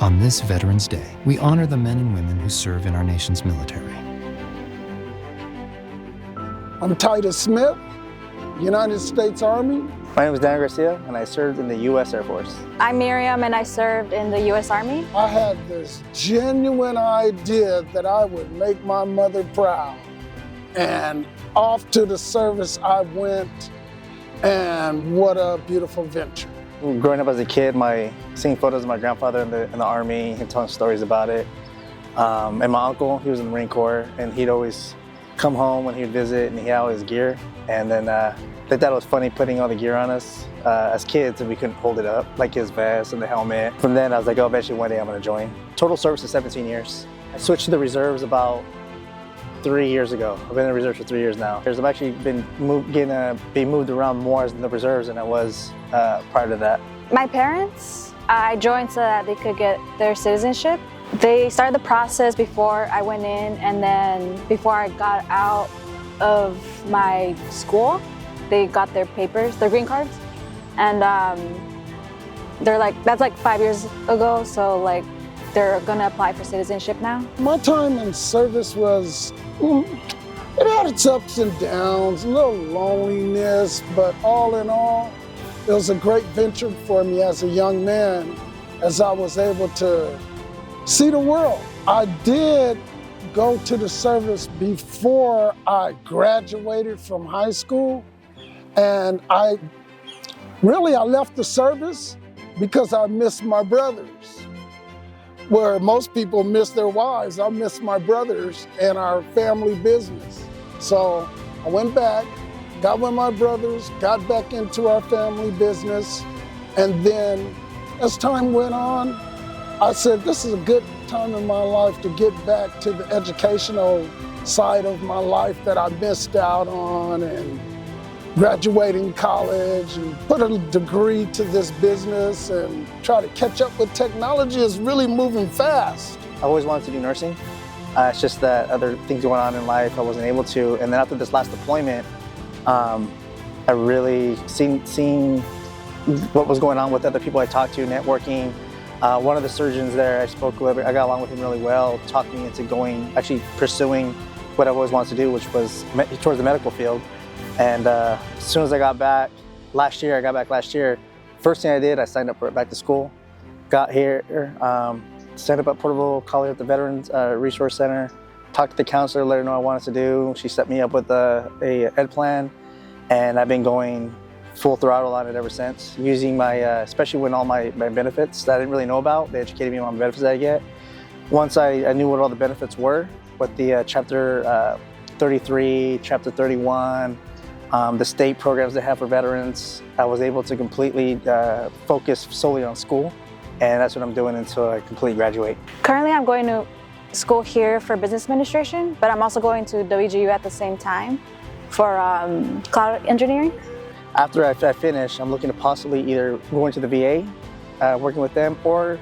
On this Veterans Day, we honor the men and women who serve in our nation's military. I'm Titus Smith, United States Army. My name is Dan Garcia, and I served in the U.S. Air Force. I'm Miriam, and I served in the U.S. Army. I had this genuine idea that I would make my mother proud. And off to the service I went, and what a beautiful venture. Growing up as a kid, seeing photos of my grandfather in the Army and telling stories about it. And my uncle, he was in the Marine Corps, and he'd always come home when he would visit, and he had all his gear. And then they thought it was funny putting all the gear on us as kids, and we couldn't hold it up, like his vest and the helmet. From then, I was like, oh, eventually one day I'm gonna join. Total service is 17 years. I switched to the reserves about 3 years ago. I've been in the reserves for 3 years now. I've actually been moved around more in the reserves than I was prior to that. My parents, I joined so that they could get their citizenship. They started the process before I went in, and then before I got out of my school, they got their papers, their green cards. And they're like, that's like 5 years ago, so like they're gonna apply for citizenship now. My time in service was, it had its ups and downs, a little loneliness, but all in all, it was a great venture for me as a young man, as I was able to see the world. I did go to the service before I graduated from high school, and I left the service because I missed my brothers. Where most people miss their wives, I miss my brothers and our family business. So I went back, got with my brothers, got back into our family business, and then as time went on, I said, this is a good time in my life to get back to the educational side of my life that I missed out on, and graduating college and put a degree to this business and try to catch up with technology is really moving fast. I always wanted to do nursing. It's just that other things going on in life, I wasn't able to. And then after this last deployment, I really seen what was going on with other people I talked to, networking. One of the surgeons there, I got along with him really well, talked me into actually pursuing what I always wanted to do, which was towards the medical field. And as soon as I got back last year, first thing I did, I signed up for back to school. Got here, signed up at Porterville College at the Veterans Resource Center, talked to the counselor, let her know what I wanted to do. She set me up with a ed plan, and I've been going full throttle on it ever since, using my, especially when all my benefits that I didn't really know about, they educated me on the benefits that I get. Once I knew what all the benefits were, what the Chapter 33, Chapter 31, the state programs they have for veterans, I was able to completely focus solely on school, and that's what I'm doing until I completely graduate. Currently, I'm going to school here for business administration, but I'm also going to WGU at the same time for cloud engineering. After I finish, I'm looking to possibly either go into the VA, working with them, or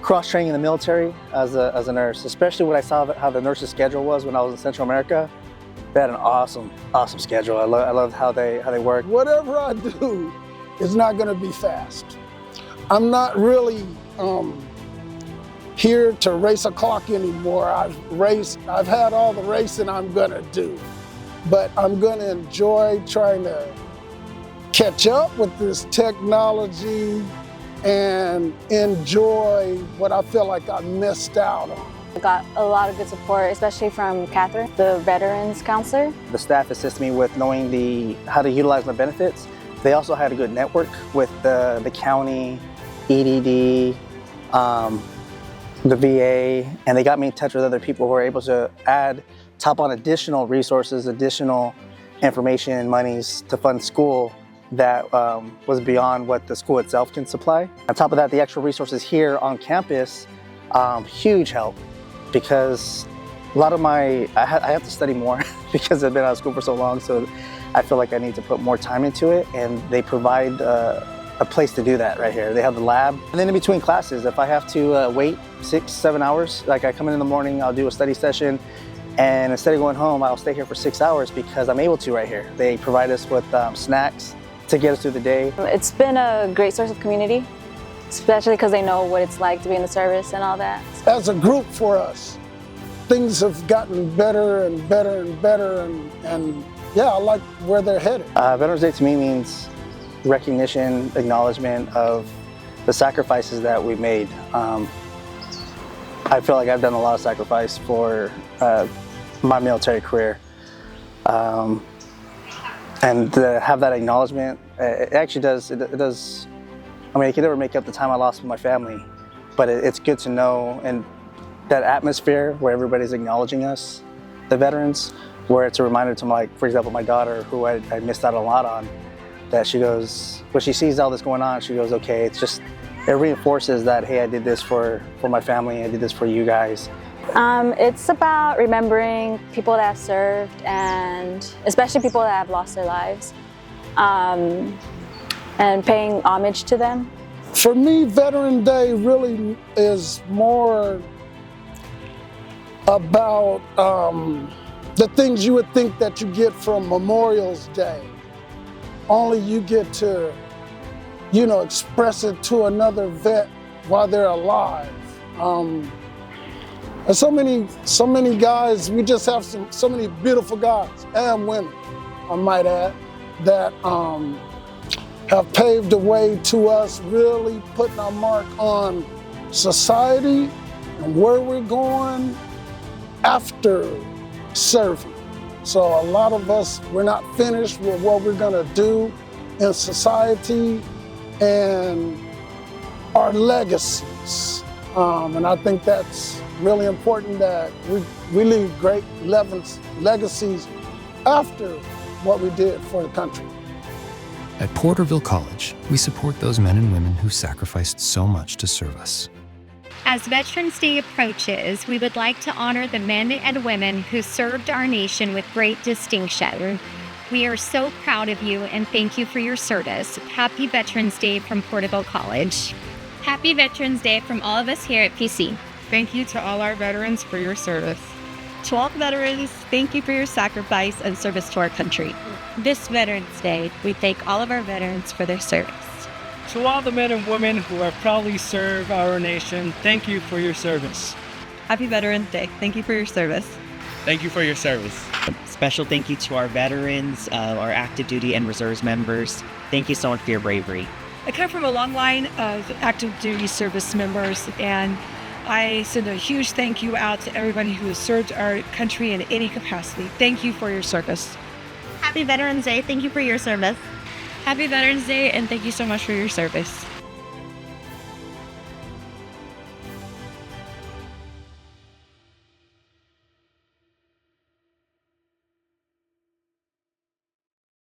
cross-training in the military as a nurse, especially when I saw how the nurses' schedule was when I was in Central America. They had an awesome schedule. I love how they work. Whatever I do is not gonna be fast. I'm not really here to race a clock anymore. I've had all the racing I'm gonna do, but I'm gonna enjoy trying to catch up with this technology and enjoy what I feel like I missed out on. I got a lot of good support, especially from Catherine, the veterans counselor. The staff assisted me with knowing how to utilize my benefits. They also had a good network with the county, EDD, the VA, and they got me in touch with other people who were able to top on additional resources, additional information and monies to fund school that was beyond what the school itself can supply. On top of that, the extra resources here on campus, huge help, because a lot of I have to study more because I've been out of school for so long, so I feel like I need to put more time into it, and they provide a place to do that right here. They have the lab, and then in between classes, if I have to wait 6-7 hours, like I come in the morning, I'll do a study session, and instead of going home, I'll stay here for 6 hours because I'm able to right here. They provide us with snacks to get us through the day. It's been a great source of community. especially because they know what it's like to be in the service and all that. As a group for us, things have gotten better and better and better, and yeah, I like where they're headed. Veterans Day to me means recognition, acknowledgement of the sacrifices that we made. I feel like I've done a lot of sacrifice for my military career. And to have that acknowledgement, it actually does, it does, I mean, I can never make up the time I lost with my family, but it's good to know, and that atmosphere where everybody's acknowledging us, the veterans, where it's a reminder to my, for example, my daughter, who I missed out a lot on, that she goes, when she sees all this going on, she goes, okay, it's just, it reinforces that, hey, I did this for my family, I did this for you guys. It's about remembering people that have served, and especially people that have lost their lives, and paying homage to them. For me, Veteran Day really is more about the things you would think that you get from Memorial's Day. Only you get to, you know, express it to another vet while they're alive. And so many guys, we just have so many beautiful guys and women, I might add, that have paved the way to us really putting our mark on society and where we're going after serving. So a lot of us, we're not finished with what we're gonna do in society and our legacies. And I think that's really important, that we leave great legacies after what we did for the country. At Porterville College, we support those men and women who sacrificed so much to serve us. As Veterans Day approaches, we would like to honor the men and women who served our nation with great distinction. We are so proud of you and thank you for your service. Happy Veterans Day from Porterville College. Happy Veterans Day from all of us here at PC. Thank you to all our veterans for your service. To all veterans, thank you for your sacrifice and service to our country. This Veterans Day, we thank all of our veterans for their service. To all the men and women who have proudly served our nation, thank you for your service. Happy Veterans Day. Thank you for your service. Thank you for your service. Special thank you to our veterans, our active duty and reserves members. Thank you so much for your bravery. I come from a long line of active duty service members, and I send a huge thank you out to everybody who has served our country in any capacity. Thank you for your service. Happy Veterans Day. Thank you for your service. Happy Veterans Day, and thank you so much for your service.